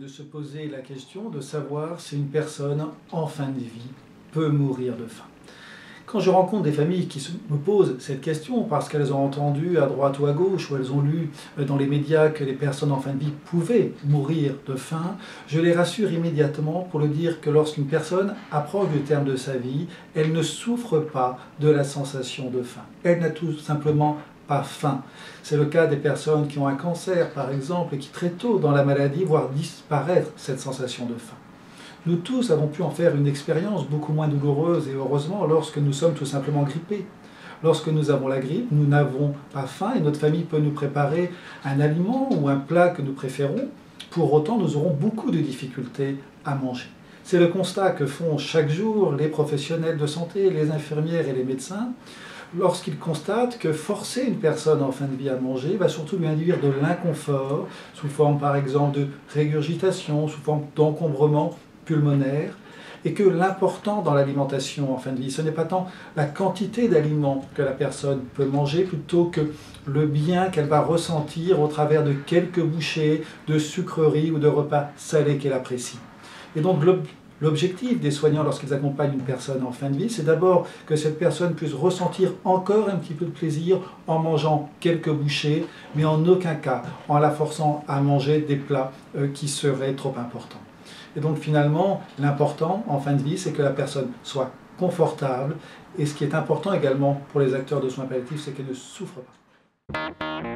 de se poser la question de savoir si une personne en fin de vie peut mourir de faim. Quand je rencontre des familles qui me posent cette question parce qu'elles ont entendu à droite ou à gauche ou elles ont lu dans les médias que les personnes en fin de vie pouvaient mourir de faim, je les rassure immédiatement pour leur dire que lorsqu'une personne approche du terme de sa vie, elle ne souffre pas de la sensation de faim. Elle n'a tout simplement pas faim. C'est le cas des personnes qui ont un cancer par exemple et qui très tôt dans la maladie voient disparaître cette sensation de faim. Nous tous avons pu en faire une expérience beaucoup moins douloureuse et heureusement lorsque nous sommes tout simplement grippés. Lorsque nous avons la grippe, nous n'avons pas faim et notre famille peut nous préparer un aliment ou un plat que nous préférons. Pour autant, nous aurons beaucoup de difficultés à manger. C'est le constat que font chaque jour les professionnels de santé, les infirmières et les médecins, lorsqu'ils constatent que forcer une personne en fin de vie à manger va surtout lui induire de l'inconfort, sous forme par exemple de régurgitation, sous forme d'encombrement pulmonaire, et que l'important dans l'alimentation en fin de vie, ce n'est pas tant la quantité d'aliments que la personne peut manger, plutôt que le bien qu'elle va ressentir au travers de quelques bouchées de sucreries ou de repas salés qu'elle apprécie. Et donc l'objectif des soignants lorsqu'ils accompagnent une personne en fin de vie, c'est d'abord que cette personne puisse ressentir encore un petit peu de plaisir en mangeant quelques bouchées, mais en aucun cas en la forçant à manger des plats qui seraient trop importants. Et donc finalement, l'important en fin de vie, c'est que la personne soit confortable. Et ce qui est important également pour les acteurs de soins palliatifs, c'est qu'elle ne souffre pas.